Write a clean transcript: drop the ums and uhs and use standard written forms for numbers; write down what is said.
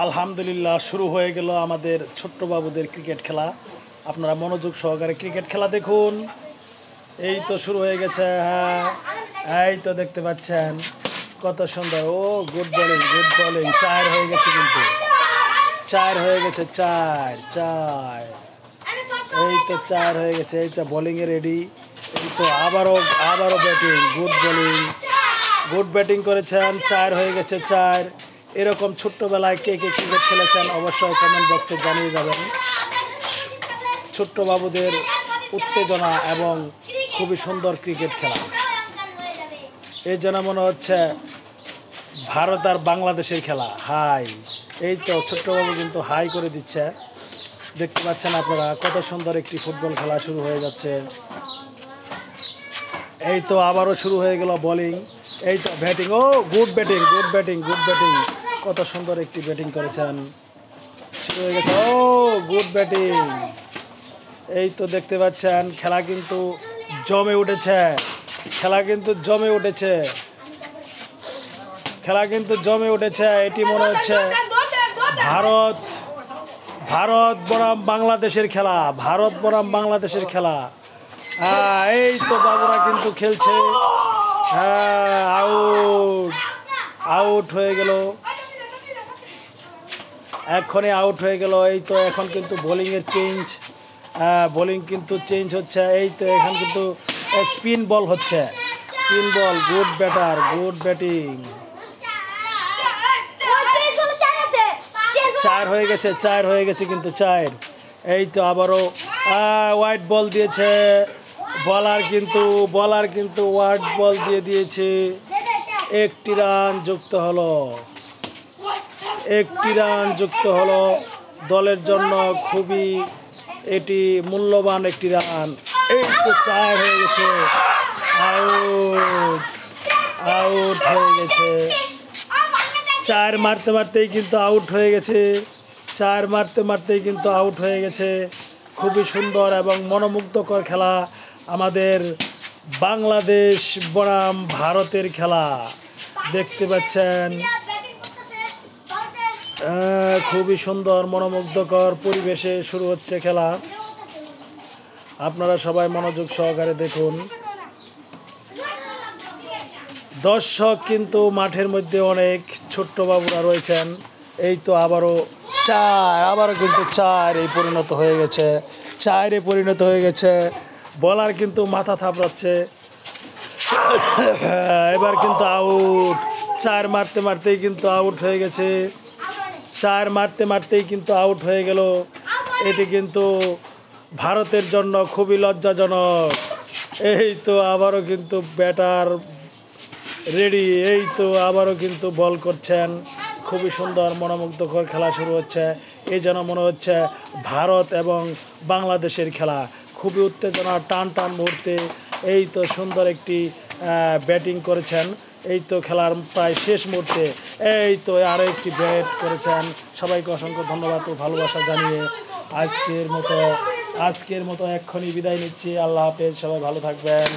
আলহামদুলিল্লাহ শুরু হয়ে গেল আমাদের ছোট্ট বাবুদের ক্রিকেট খেলা। আপনারা মনোযোগ সহকারে ক্রিকেট খেলা দেখুন। এই তো শুরু হয়ে গেছে। হ্যাঁ, এই তো দেখতে পাচ্ছেন কত সুন্দর। ও গুড বোলিং। চার হয়ে গেছে, কিন্তু চার হয়ে গেছে, চার চার। এই তো চার হয়ে গেছে। এই তো বোলিংয়ে রেডি। এই তো আবারও ব্যাটিং। গুড ব্যাটিং করেছেন। চার হয়ে গেছে, চার। এরকম ছোট্টবেলায় কে কে ক্রিকেট খেলেছেন অবশ্যই কমেন্ট বক্সে জানিয়ে যাবেন। ছোট্ট বাবুদের উত্তেজনা এবং খুবই সুন্দর ক্রিকেট খেলা। এই যেন মনে হচ্ছে ভারত আর বাংলাদেশের খেলা। হাই, এই তো ছোট্ট বাবু কিন্তু হাই করে দিচ্ছে। দেখতে পাচ্ছেন আপনারা কত সুন্দর একটি ফুটবল খেলা শুরু হয়ে যাচ্ছে। এই তো আবারও শুরু হয়ে গেল বোলিং। এই তো ব্যাটিং। ও গুড ব্যাটিং। কত সুন্দর একটি ব্যাটিং করেছেন। শুরু হয়ে গেছে। ও গুড ব্যাটিং। এই তো দেখতে পাচ্ছেন খেলা কিন্তু জমে উঠেছে। এটি মনে হচ্ছে ভারত বনাম বাংলাদেশের খেলা। এই তো বাবুরা কিন্তু খেলছে। আউট হয়ে গেল, এক্ষণে আউট হয়ে গেল। এই তো এখন কিন্তু বোলিং কিন্তু চেঞ্জ হচ্ছে। এই তো এখন কিন্তু স্পিন বল হচ্ছে। Good batting. চার হয়ে গেছে কিন্তু চার। এই তো আবারও হোয়াইট বল দিয়েছে বলার, কিন্তু হোয়াইট বল দিয়ে দিয়েছে। একটি রান যুক্ত হলো দলের জন্য। খুবই এটি মূল্যবান একটি রান। এই তো চার হয়ে গেছে। আউট হয়ে গেছে। চার মারতে মারতেই কিন্তু আউট হয়ে গেছে। খুবই সুন্দর এবং মনোমুগ্ধকর খেলা আমাদের বাংলাদেশ বনাম ভারতের খেলা। দেখতে পাচ্ছেন খুবই সুন্দর মনোমুগ্ধকর পরিবেশে শুরু হচ্ছে খেলা। আপনারা সবাই মনোযোগ সহকারে দেখুন। দর্শক কিন্তু মাঠের মধ্যে অনেক ছোট্ট বাবুরা রয়েছেন। এই তো আবারও কিন্তু চারে পরিণত হয়ে গেছে। বলার কিন্তু মাথা থাপড়াচ্ছে। এবার কিন্তু আউট। চার মারতে মারতেই কিন্তু আউট হয়ে গেল। এটি কিন্তু ভারতের জন্য খুবই লজ্জাজনক। এই তো আবারও কিন্তু ব্যাটার রেডি। এই তো আবারও কিন্তু বল করছেন। খুবই সুন্দর মনোমুগ্ধকর খেলা শুরু হচ্ছে। এই যেন মনে হচ্ছে ভারত এবং বাংলাদেশের খেলা। খুবই উত্তেজনা, টান মুহূর্তে। এই তো সুন্দর একটি ব্যাটিং করেছেন। এই তো খেলার প্রায় শেষ মুহূর্তে এই তো আরও একটি ব্যাট করেছেন। সবাইকে অসংখ্য ধন্যবাদ ও ভালোবাসা জানিয়ে আজকের মতো এক্ষুনি বিদায় নিচ্ছি। আল্লাহ হাফেজ, সবাই ভালো থাকবেন।